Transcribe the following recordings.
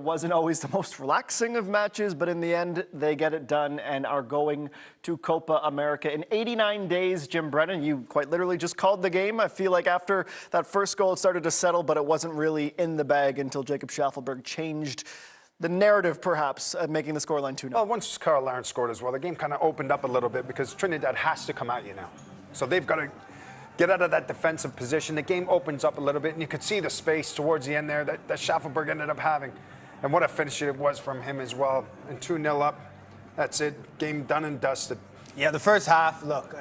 it wasn't always the most relaxing of matches, but in the end, they get it done and are going to Copa America in 89 days. Jim Brennan, you quite literally just called the game. I feel like after that first goal, it started to settle, but it wasn't really in the bag until Jacob Schaffelberg changed the narrative, perhaps, making the scoreline 2-0. Well, once Kyle Larin scored as well, the game kind of opened up a little bit because Trinidad has to come at you now. So they've got to get out of that defensive position. The game opens up a little bit, and you could see the space towards the end there that Schaffelberg ended up having. And what a finish it was from him as well. And 2-0 up, that's it. Game done and dusted. Yeah, the first half, look,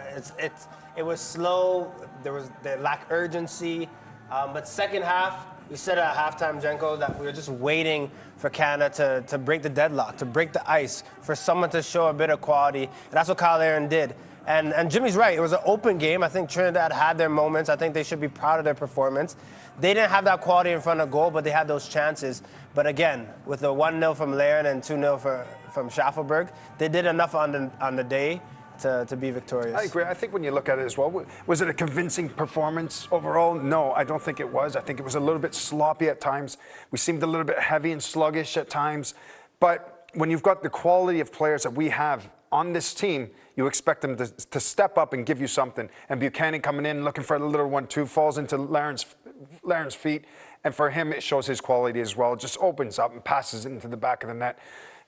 it was slow. They lacked urgency. But second half, we said at halftime, Jenko, that we were just waiting for Canada to break the deadlock, to break the ice, for someone to show a bit of quality. And that's what Kyle Larin did. And Jimmy's right. It was an open game. I think Trinidad had their moments. I think they should be proud of their performance. They didn't have that quality in front of goal, but they had those chances. But again, with the 1-0 from Larin and 2-0 from Schaffelberg, they did enough on the day to be victorious. I agree. I think when you look at it as well, was it a convincing performance overall? No, I don't think it was. I think it was a little bit sloppy at times. We seemed a little bit heavy and sluggish at times. But when you've got the quality of players that we have on this team, you expect them to step up and give you something. And Buchanan coming in, looking for a little 1-2, falls into Larin's feet. And for him, it shows his quality as well. It just opens up and passes it into the back of the net.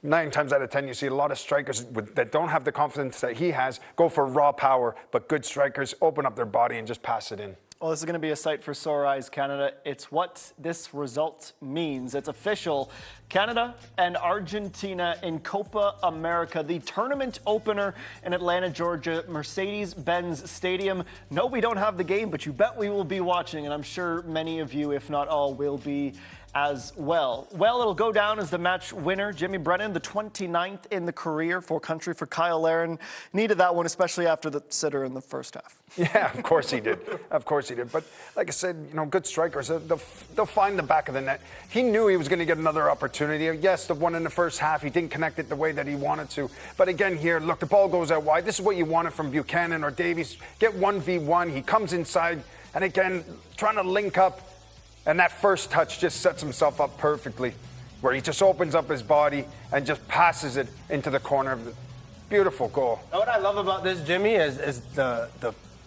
9 times out of 10, you see a lot of strikers that don't have the confidence that he has go for raw power, but good strikers open up their body and just pass it in. Well, this is going to be a sight for sore eyes, Canada. It's what this result means. It's official. Canada and Argentina in Copa America, the tournament opener in Atlanta, Georgia, Mercedes-Benz Stadium. No, we don't have the game, but you bet we will be watching, and I'm sure many of you, if not all, will be as well. Well, it'll go down as the match winner. Jimmy Brennan, the 29th in the career for country for Kyle Larin. Needed that one, especially after the sitter in the first half. Yeah, of course he did. Of course he did. But like I said, good strikers, they'll find the back of the net. He knew he was going to get another opportunity. Yes, the one in the first half, he didn't connect it the way that he wanted to. But again here, look, the ball goes out wide. This is what you wanted from Buchanan or Davies. Get 1v1. He comes inside, and again, trying to link up. And that first touch just sets himself up perfectly, where he just opens up his body and just passes it into the corner of the beautiful goal. What I love about this, Jimmy, is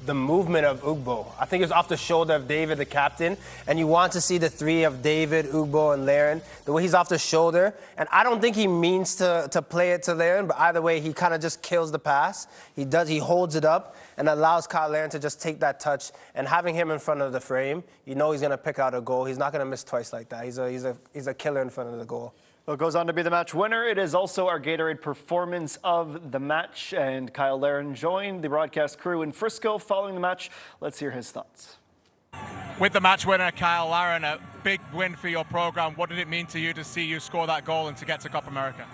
the movement of Ugbo. I think it's off the shoulder of David, the captain, and you want to see the three of David, Ugbo, and Larin, the way he's off the shoulder. And I don't think he means to play it to Larin, but either way, he kind of just kills the pass. He holds it up and allows Kyle Larin to just take that touch. And having him in front of the frame, you know he's going to pick out a goal. He's not going to miss twice like that. He's a killer in front of the goal. Well, it goes on to be the match winner. It is also our Gatorade performance of the match. And Kyle Larin joined the broadcast crew in Frisco following the match. Let's hear his thoughts. With the match winner, Kyle Larin, a big win for your program. What did it mean to you to see you score that goal and to get to Copa America?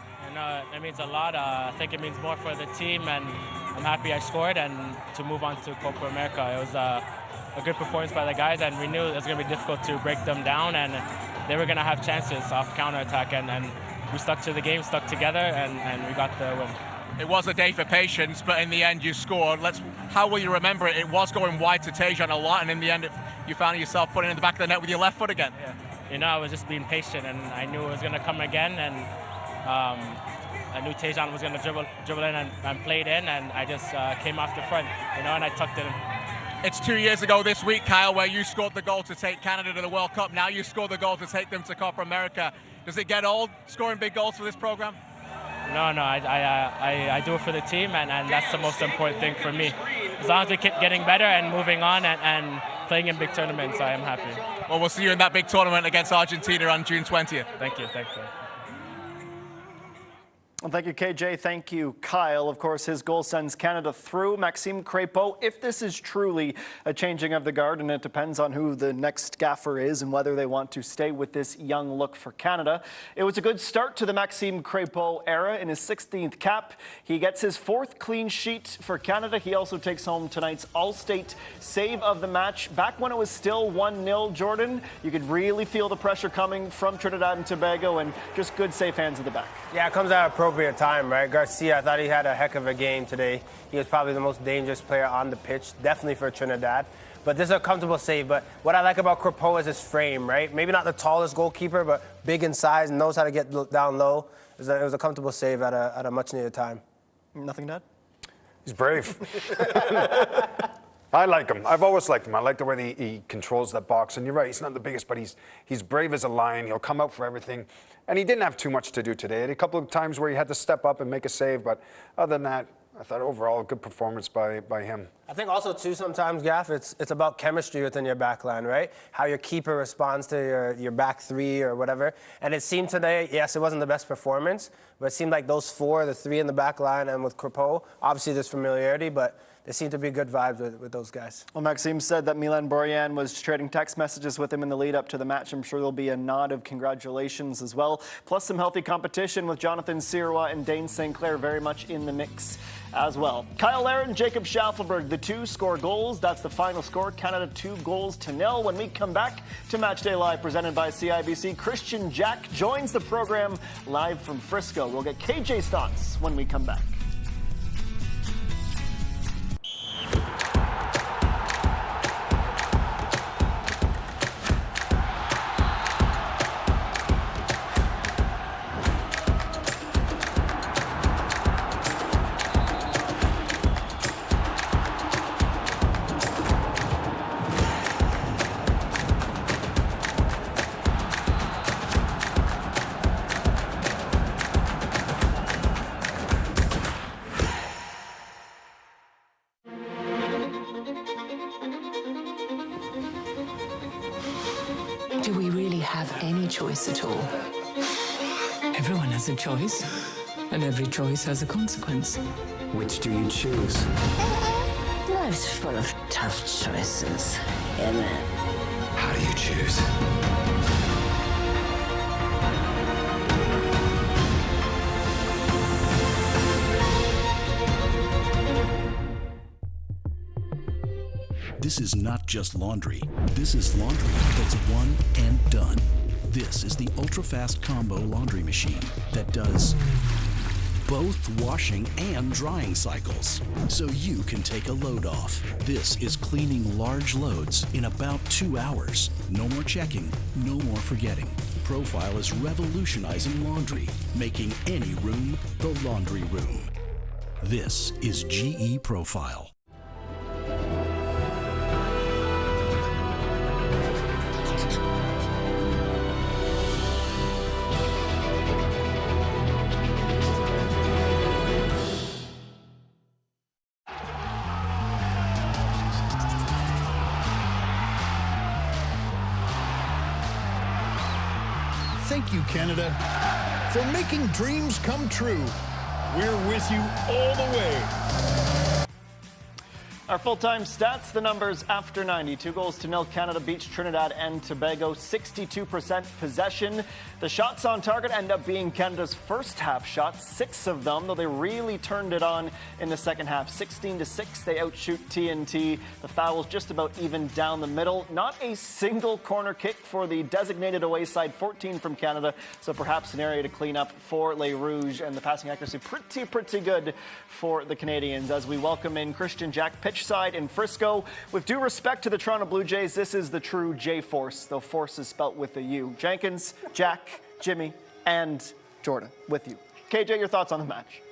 It means a lot. I think it means more for the team, and I'm happy I scored and to move on to Copa America. It was a good performance by the guys, and we knew it was going to be difficult to break them down, and they were going to have chances off counterattack, and we stuck to the game, stuck together, and we got the win. It was a day for patience, but in the end you scored. How will you remember it? It was going wide to Tejan a lot, and in the end you found yourself putting it in the back of the net with your left foot again. Yeah. I was just being patient, and I knew it was going to come again, and I knew Tejan was going to dribble in and play it in, and I just came off the front, and I tucked it in. It's 2 years ago this week, Kyle, where you scored the goal to take Canada to the World Cup. Now you score the goal to take them to Copa America. Does it get old scoring big goals for this program? No, I do it for the team, and that's the most important thing for me. As long as we keep getting better and moving on and playing in big tournaments, I am happy. Well, we'll see you in that big tournament against Argentina on June 20th. Thank you. Well, thank you, KJ. Thank you, Kyle. Of course, his goal sends Canada through. Maxime Crépeau, if this is truly a changing of the guard, and it depends on who the next gaffer is and whether they want to stay with this young look for Canada. It was a good start to the Maxime Crépeau era in his 16th cap. He gets his 4th clean sheet for Canada. He also takes home tonight's All-State save of the match. Back when it was still 1-0, Jordan, you could really feel the pressure coming from Trinidad and Tobago, and just good safe hands at the back. Yeah, it comes out of program. appropriate time, right? Garcia, I thought he had a heck of a game today. He was probably the most dangerous player on the pitch, definitely for Trinidad. But this is a comfortable save. But what I like about Crepeau is his frame, right? Maybe not the tallest goalkeeper, but big in size and knows how to get down low. It was a comfortable save at a much-needed time. Nothing to add? He's brave. I like him. I've always liked him. I like the way he controls that box. And you're right, he's not the biggest, but he's brave as a lion. He'll come out for everything. And he didn't have too much to do today. He had a couple of times where he had to step up and make a save, but other than that, I thought overall a good performance by him. I think also, too, sometimes, Gaff, it's about chemistry within your back line, right? How your keeper responds to your back three or whatever. And it seemed today, yes, it wasn't the best performance, but it seemed like those four, the three in the back line and with Crepeau, obviously there's familiarity, but there seemed to be good vibes with those guys. Well, Maxime said that Milan Borjan was trading text messages with him in the lead up to the match. I'm sure there'll be a nod of congratulations as well. Plus some healthy competition with Jonathan Sirois and Dane St. Clair very much in the mix as well. Kyle Larin, Jacob Schaffelberg, the two score goals. That's the final score. Canada 2-0. When we come back to Matchday Live presented by CIBC, Christian Jack joins the program live from Frisco. We'll get KJ's thoughts when we come back. Do we really have any choice at all? Everyone has a choice, and every choice has a consequence. Which do you choose? Life's full of tough choices, isn't it? How do you choose? This is not just laundry. This is laundry that's one and done. This is the ultra-fast combo laundry machine that does both washing and drying cycles, so you can take a load off. This is cleaning large loads in about 2 hours. No more checking, no more forgetting. Profile is revolutionizing laundry, making any room the laundry room. This is GE Profile. Thank you, Canada, for making dreams come true. We're with you all the way. Our full-time stats, the numbers after 90. 2-0. Canada beats Trinidad and Tobago. 62% possession. The shots on target end up being Canada's first half shots, 6 of them, though they really turned it on in the second half. 16-6, they outshoot TNT. The fouls just about even down the middle. Not a single corner kick for the designated away side, 14 from Canada, so perhaps an area to clean up for Les Rouges, and the passing accuracy pretty good for the Canadians. As we welcome in Christian Jack, pitch side in Frisco. With due respect to the Toronto Blue Jays, this is the true J-Force, though force is spelt with a U. Jenkins, Jack, Jimmy, and Jordan with you. KJ, your thoughts on the match?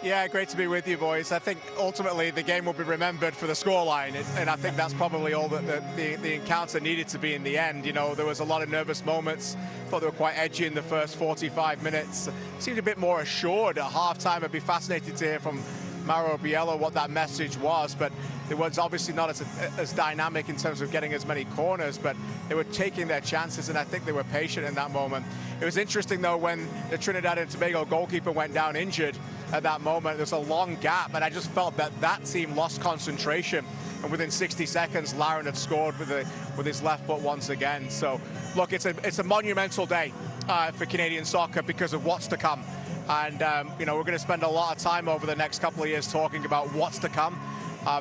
Yeah, great to be with you, boys. I think ultimately the game will be remembered for the scoreline, and I think that's probably all that the encounter needed to be in the end. You know, there was a lot of nervous moments. Thought they were quite edgy in the first 45 minutes. Seemed a bit more assured at halftime. I'd be fascinated to hear from Mauro Biello what that message was, but it was obviously not as dynamic in terms of getting as many corners, but they were taking their chances, and I think they were patient in that moment. It was interesting, though, when the Trinidad and Tobago goalkeeper went down injured at that moment. There's a long gap, and I just felt that team lost concentration, and within 60 seconds, Larin had scored with his left foot once again. So, look, it's a monumental day for Canadian soccer because of what's to come. And, you know, we're going to spend a lot of time over the next couple of years talking about what's to come.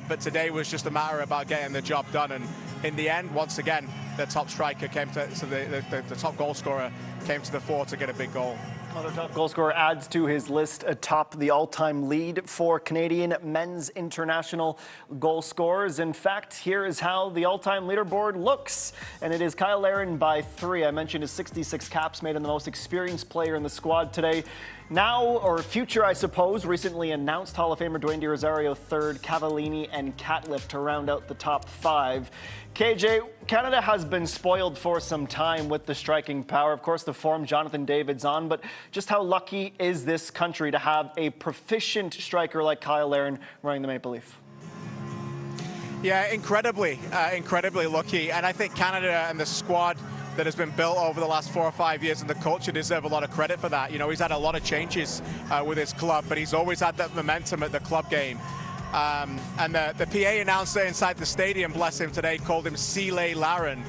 But today was just a matter about getting the job done. And in the end, once again, the top striker came to, so the top goal scorer came to the fore to get a big goal. Another top goal scorer adds to his list atop the all-time lead for Canadian men's international goal scorers. In fact, here is how the all-time leaderboard looks. And it is Kyle Larin by 3. I mentioned his 66 caps, made him the most experienced player in the squad today. Now, or future, I suppose, recently announced Hall of Famer Dwayne DeRosario 3rd, Cavallini and Catlett to round out the top 5. KJ, Canada has been spoiled for some time with the striking power. Of course, the form Jonathan David's on, but just how lucky is this country to have a proficient striker like Kyle Larin running the Maple Leaf? Yeah, incredibly lucky. And I think Canada and the squad that has been built over the last 4 or 5 years and the culture deserve a lot of credit for that. You know, he's had a lot of changes with his club, but he's always had that momentum at the club game. And the PA announcer inside the stadium, bless him today, called him Kyle Larin,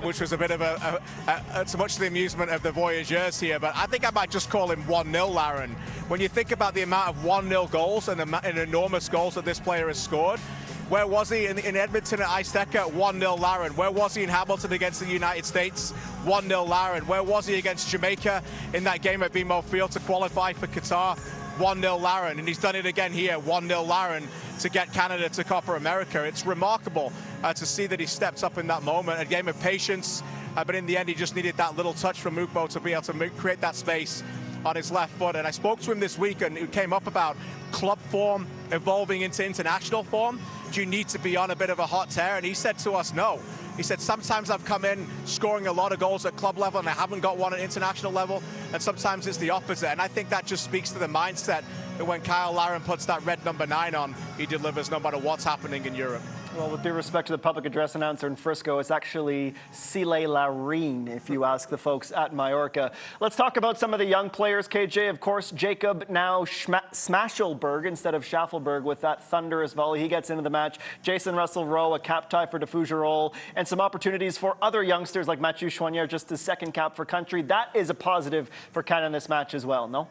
which was a bit of so much to the amusement of the Voyageurs here, but I think I might just call him 1-0 Larin. When you think about the amount of 1-0 goals and enormous goals that this player has scored, where was he in Edmonton at Isteca? 1-0 Larin. Where was he in Hamilton against the United States? 1-0 Larin. Where was he against Jamaica in that game at BMO Field to qualify for Qatar? 1-0 Larin. And he's done it again here, 1-0 Larin, to get Canada to Copa America. It's remarkable to see that he steps up in that moment. A game of patience, but in the end he just needed that little touch from Mukbo to be able to create that space on his left foot. And I spoke to him this week and it came up about club form evolving into international form. Do you need to be on a bit of a hot tear? And he said to us, no. He said, sometimes I've come in scoring a lot of goals at club level and I haven't got one at international level, and sometimes it's the opposite. And I think that just speaks to the mindset that when Kyle Larin puts that red number 9 on, he delivers no matter what's happening in Europe. Well, with due respect to the public address announcer in Frisco, it's actually Kyle Larin, if you ask the folks at Mallorca. Let's talk about some of the young players, KJ. Of course, Jacob now Smashelberg instead of Schaffelberg with that thunderous volley. He gets into the match. Jason Russell-Rowe, a cap tie for de Fougerolles, and some opportunities for other youngsters like Mathieu Choinière, just his 2nd cap for country. That is a positive for Canada in this match as well, no?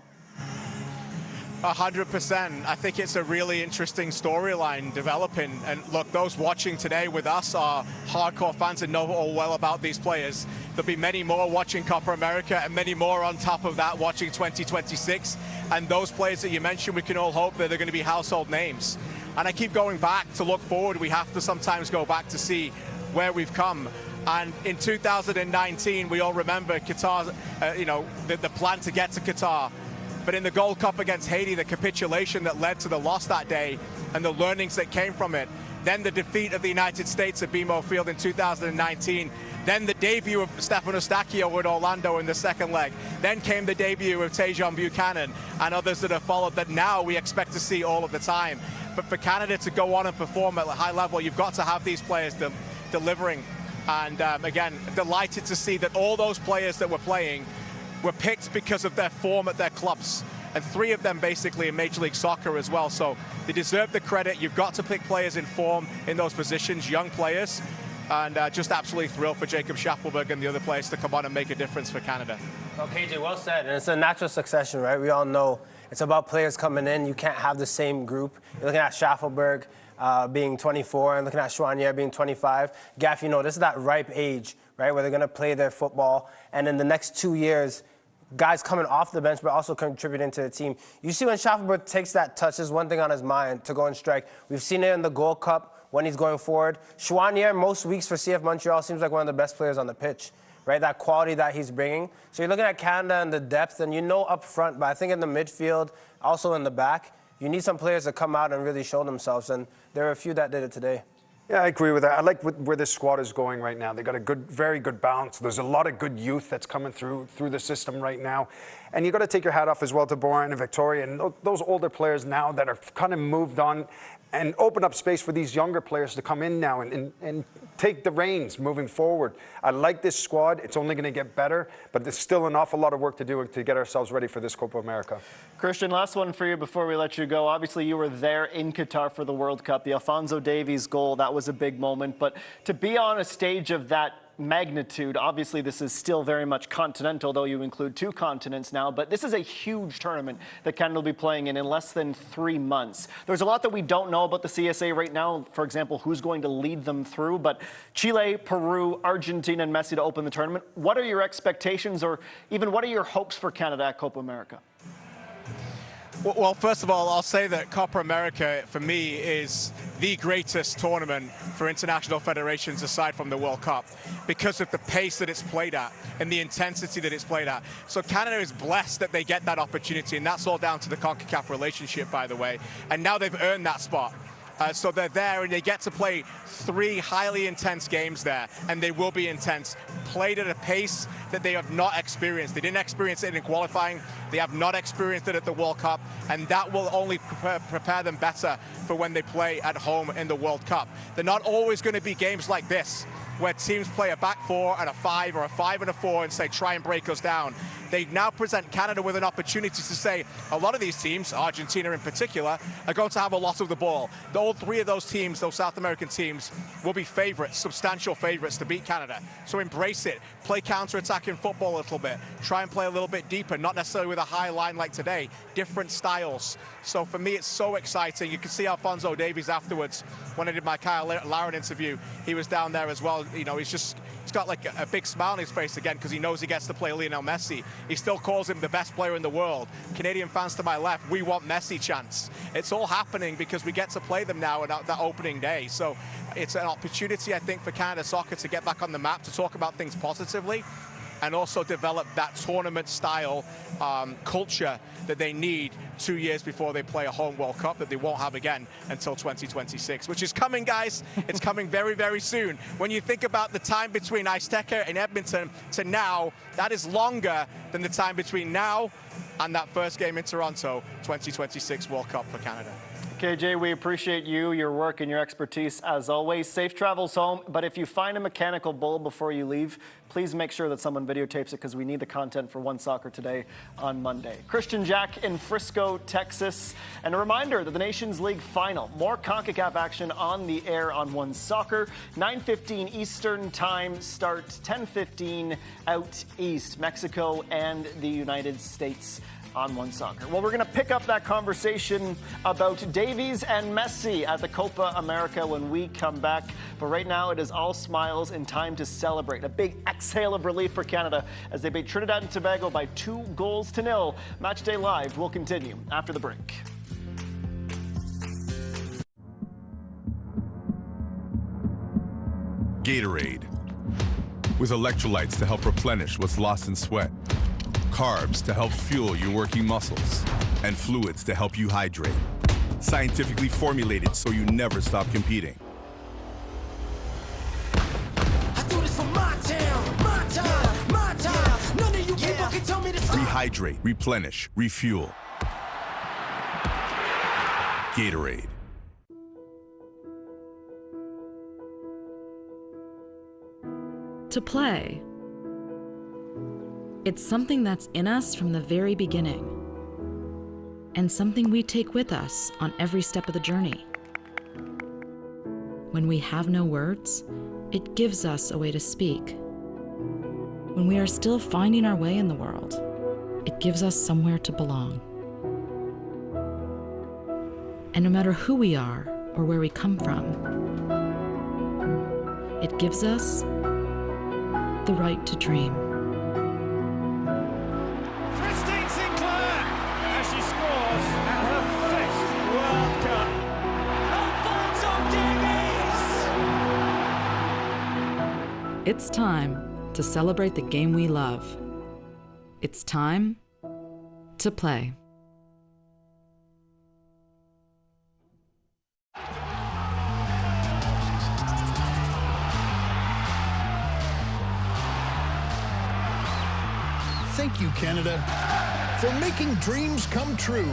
100%. I think it's a really interesting storyline developing. And look, those watching today with us are hardcore fans and know all well about these players. There'll be many more watching Copa America and many more on top of that watching 2026. And those players that you mentioned, we can all hope that they're going to be household names. And I keep going back to look forward. We have to sometimes go back to see where we've come. And in 2019, we all remember Qatar, the plan to get to Qatar. But in the Gold Cup against Haiti, the capitulation that led to the loss that day and the learnings that came from it. Then the defeat of the United States at BMO Field in 2019. Then the debut of Stefan Eustáquio with Orlando in the 2nd leg. Then came the debut of Tajon Buchanan and others that have followed that now we expect to see all of the time. But for Canada to go on and perform at a high level, you've got to have these players delivering. And again, delighted to see that all those players that were playing were picked because of their form at their clubs, and 3 of them basically in Major League Soccer as well. So they deserve the credit. You've got to pick players in form in those positions, young players, and just absolutely thrilled for Jacob Schaffelberg and the other players to come on and make a difference for Canada. Well, KJ, well said. And it's a natural succession, right? We all know it's about players coming in. You can't have the same group. You're looking at Schaffelberg being 24 and looking at Choinière being 25. Gaff, this is that ripe age, right, where they're going to play their football. And in the next 2 years, guys coming off the bench but also contributing to the team. You see when Schaffelberg takes that touch, there's one thing on his mind, to go and strike. We've seen it in the Gold Cup when he's going forward. Choinière, most weeks for CF Montreal, seems like one of the best players on the pitch, right? That quality that he's bringing. So you're looking at Canada and the depth, and up front, but I think in the midfield, also in the back, you need some players to come out and really show themselves, and there are a few that did it today. Yeah, I agree with that. I like where this squad is going right now. They've got a very good balance. There's a lot of good youth that's coming through the system right now. And you've got to take your hat off as well to Boran and Victoria and those older players now that are kind of moved on and open up space for these younger players to come in now and take the reins moving forward. I like this squad. It's only going to get better, but there's still an awful lot of work to do to get ourselves ready for this Copa America. Christian, last one for you before we let you go. Obviously, you were there in Qatar for the World Cup. The Alphonso Davies goal, that was a big moment. But to be on a stage of that magnitude. Obviously, this is still very much continental, though you include 2 continents now, but this is a huge tournament that Canada will be playing in less than 3 months. There's a lot that we don't know about the CSA right now. For example, who's going to lead them through, but Chile, Peru, Argentina, and Messi to open the tournament. What are your expectations, or even what are your hopes for Canada at Copa America? Well, first of all, I'll say that Copa America, for me, is the greatest tournament for international federations aside from the World Cup because of the pace that it's played at and the intensity that it's played at. So Canada is blessed that they get that opportunity, and that's all down to the CONCACAF relationship, by the way. And now they've earned that spot. So they're there, and they get to play 3 highly intense games there, and they will be intense, played at a pace that they have not experienced. They didn't experience it in qualifying. They have not experienced it at the World Cup, and that will only prepare them better for when they play at home in the World Cup. They're not always going to be games like this, where teams play a back 4 and a 5 or a 5 and a 4 and say, try and break us down. They now present Canada with an opportunity to say, a lot of these teams, Argentina in particular, are going to have a lot of the ball. All 3 of those teams, those South American teams, will be favorites, substantial favorites to beat Canada. So embrace it. Play counter-attacking football a little bit. Try and play a little bit deeper, not necessarily with a high line like today. Different styles. So for me, it's so exciting. You can see Alphonso Davies afterwards. When I did my Kyle Larin interview, he was down there as well. You know, he's got like a big smile on his face again because he knows he gets to play Lionel Messi. He still calls him the best player in the world. Canadian fans to my left, we want Messi chants. It's all happening because we get to play them now on that opening day. So it's an opportunity, I think, for Canada soccer to get back on the map, to talk about things positively, and also develop that tournament-style culture that they need 2 years before they play a home World Cup that they won't have again until 2026, which is coming, guys. It's coming very, very soon. When you think about the time between Azteca and Edmonton to now, that is longer than the time between now and that first game in Toronto, 2026 World Cup for Canada. KJ, we appreciate you, your work, and your expertise as always. Safe travels home, but if you find a mechanical bull before you leave, please make sure that someone videotapes it because we need the content for One Soccer Today on Monday. Christian Jack in Frisco, Texas. And a reminder that the Nations League final, more CONCACAF action on the air on One Soccer. 9:15 Eastern Time start, 10:15 out east, Mexico and the United States on One Soccer. Well, we're going to pick up that conversation about Davies and Messi at the Copa America when we come back. But right now, it is all smiles and time to celebrate. A big exhale of relief for Canada as they beat Trinidad and Tobago by 2-0. Matchday Live will continue after the break. Gatorade, with electrolytes to help replenish what's lost in sweat, carbs to help fuel your working muscles, and fluids to help you hydrate. Scientifically formulated so you never stop competing. I do this for my town, my time, my time. None of you people can tell me to stop. Rehydrate, replenish, refuel. Gatorade. To play. It's something that's in us from the very beginning, and something we take with us on every step of the journey. When we have no words, it gives us a way to speak. When we are still finding our way in the world, it gives us somewhere to belong. And no matter who we are or where we come from, it gives us the right to dream. It's time to celebrate the game we love. It's time to play. Thank you, Canada, for making dreams come true.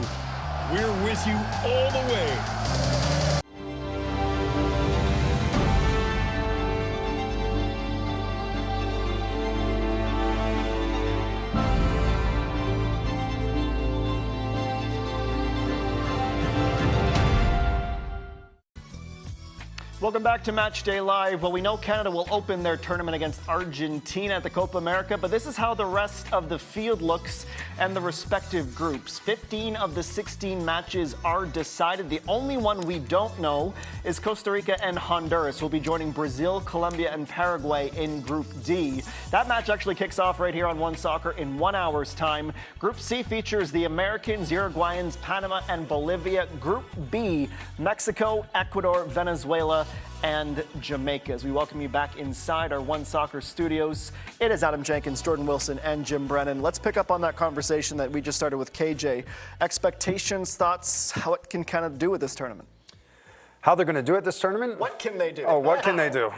We're with you all the way. Welcome back to Match Day Live. Well, we know Canada will open their tournament against Argentina at the Copa America, but this is how the rest of the field looks and the respective groups. 15 of the 16 matches are decided. The only one we don't know is Costa Rica and Honduras. We'll be joining Brazil, Colombia, and Paraguay in Group D. That match actually kicks off right here on One Soccer in 1 hour's time. Group C features the Americans, Uruguayans, Panama, and Bolivia. Group B, Mexico, Ecuador, Venezuela, and Jamaica. As we welcome you back inside our One Soccer studios, it is Adam Jenkins, Jordan Wilson, and Jim Brennan. Let's pick up on that conversation that we just started with KJ. Expectations, thoughts, how it can kind of do with this tournament? How they're going to do it this tournament? What can they do? Oh, what can they do?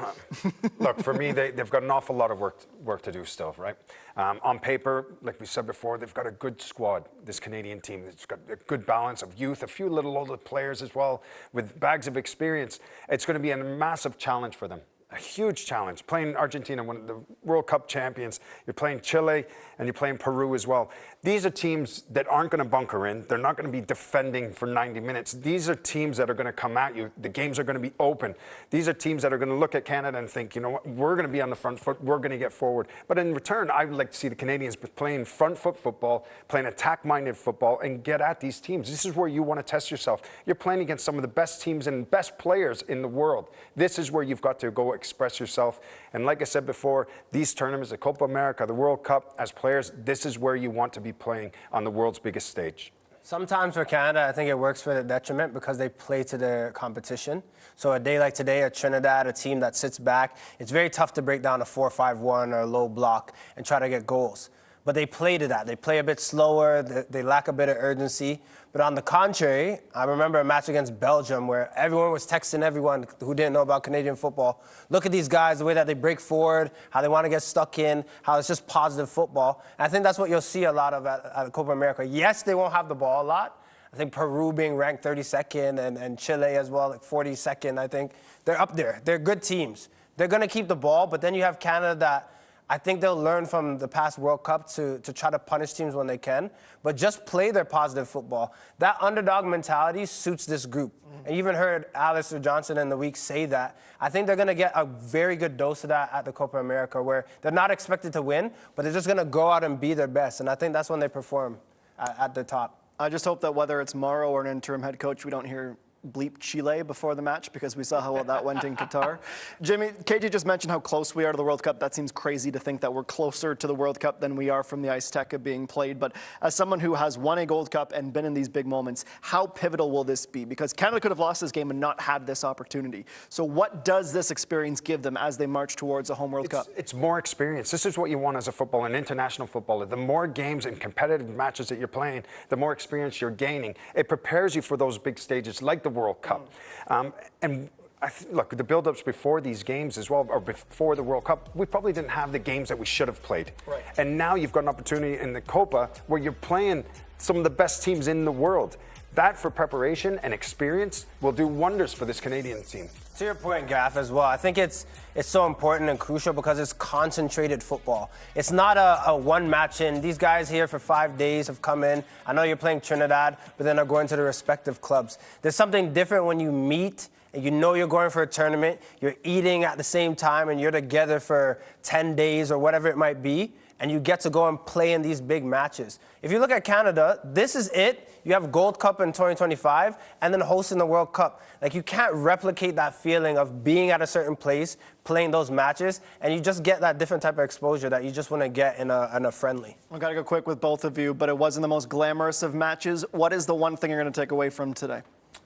Look, for me, they've got an awful lot of work to do still, right? On paper, like we said before, they've got a good squad, this Canadian team. It's got a good balance of youth, a few little older players as well, with bags of experience. It's going to be a massive challenge for them. A huge challenge. Playing Argentina, one of the World Cup champions. You're playing Chile and you're playing Peru as well. These are teams that aren't going to bunker in. They're not going to be defending for 90 minutes. These are teams that are going to come at you. The games are going to be open. These are teams that are going to look at Canada and think, you know what, we're going to be on the front foot. We're going to get forward. But in return, I would like to see the Canadians playing front foot football, playing attack-minded football, and get at these teams. This is where you want to test yourself. You're playing against some of the best teams and best players in the world. This is where you've got to go express yourself. And like I said before, these tournaments, the Copa America, the World Cup, as players, this is where you want to be playing on the world's biggest stage. Sometimes for Canada, I think it works for their detriment because they play to their competition. So a day like today at Trinidad, a team that sits back, it's very tough to break down a 4-5-1 or a low block and try to get goals. But they play to that. They play a bit slower. They lack a bit of urgency. But on the contrary, I remember a match against Belgium where everyone was texting everyone who didn't know about Canadian football. Look at these guys, the way that they break forward, how they want to get stuck in, how it's just positive football. And I think that's what you'll see a lot of at Copa America. Yes, they won't have the ball a lot. I think Peru being ranked 32nd and Chile as well, like 42nd, I think. They're up there. They're good teams. They're going to keep the ball, but then you have Canada that I think they'll learn from the past World Cup to try to punish teams when they can, but just play their positive football. That underdog mentality suits this group. And you even heard Alistair Johnson in the week say that. I think they're going to get a very good dose of that at the Copa America where they're not expected to win, but they're just going to go out and be their best. And I think that's when they perform at the top. I just hope that whether it's Morrow or an interim head coach, we don't hear bleep Chile before the match because we saw how well that went in Qatar. Jimmy, KJ just mentioned how close we are to the World Cup. That seems crazy to think that we're closer to the World Cup than we are from the Azteca being played. But as someone who has won a Gold Cup and been in these big moments, how pivotal will this be? Because Canada could have lost this game and not had this opportunity. So what does this experience give them as they march towards a home World Cup? It's more experience. This is what you want as a footballer, an international footballer. The more games and competitive matches that you're playing, the more experience you're gaining. It prepares you for those big stages like the World Cup. And look, the build-ups before these games as well, or before the World Cup, we probably didn't have the games that we should have played. Right. And now you've got an opportunity in the Copa where you're playing some of the best teams in the world. That, for preparation and experience, will do wonders for this Canadian team. To your point, Gaff, as well, I think it's so important and crucial because it's concentrated football. It's not a one match in. These guys here for 5 days have come in. I know you're playing Trinidad, but then are going to their respective clubs. There's something different when you meet and you know you're going for a tournament, you're eating at the same time, and you're together for 10 days or whatever it might be, and you get to go and play in these big matches. If you look at Canada, this is it. You have Gold Cup in 2025 and then hosting the World Cup. Like, you can't replicate that feeling of being at a certain place, playing those matches, and you just get that different type of exposure that you just want to get in a friendly. I've got to go quick with both of you, but it wasn't the most glamorous of matches. What is the one thing you're going to take away from today?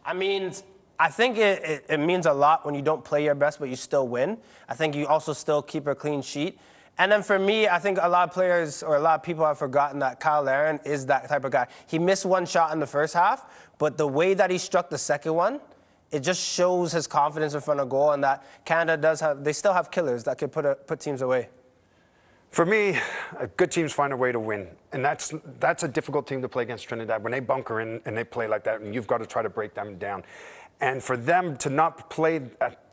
I mean, I think it means a lot when you don't play your best, but you still win. I think you also still keep a clean sheet. And then for me, I think a lot of players or a lot of people have forgotten that Kyle Larin is that type of guy. He missed one shot in the first half, but the way that he struck the second one, it just shows his confidence in front of goal and that Canada they still have killers that could put teams away. For me, good teams find a way to win. And that's a difficult team to play against Trinidad. When they bunker in and they play like that, and you've got to try to break them down. And for them to not play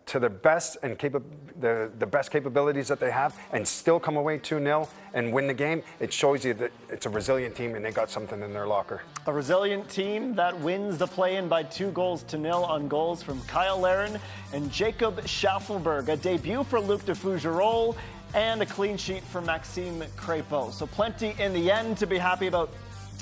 to their best and the best capabilities that they have and still come away 2-0 and win the game, it shows you that it's a resilient team and they got something in their locker. A resilient team that wins the play-in by 2-0 on goals from Kyle Larin and Jacob Schaffelberg. A debut for Luc de Fougerolles and a clean sheet for Maxime Crépeau. So plenty in the end to be happy about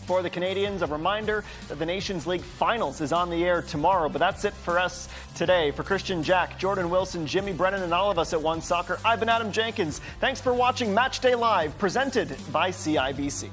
for the Canadians. A reminder that the Nations League Finals is on the air tomorrow. But that's it for us today. For Christian Jack, Jordan Wilson, Jimmy Brennan, and all of us at One Soccer, I've been Adam Jenkins. Thanks for watching Matchday Live, presented by CIBC.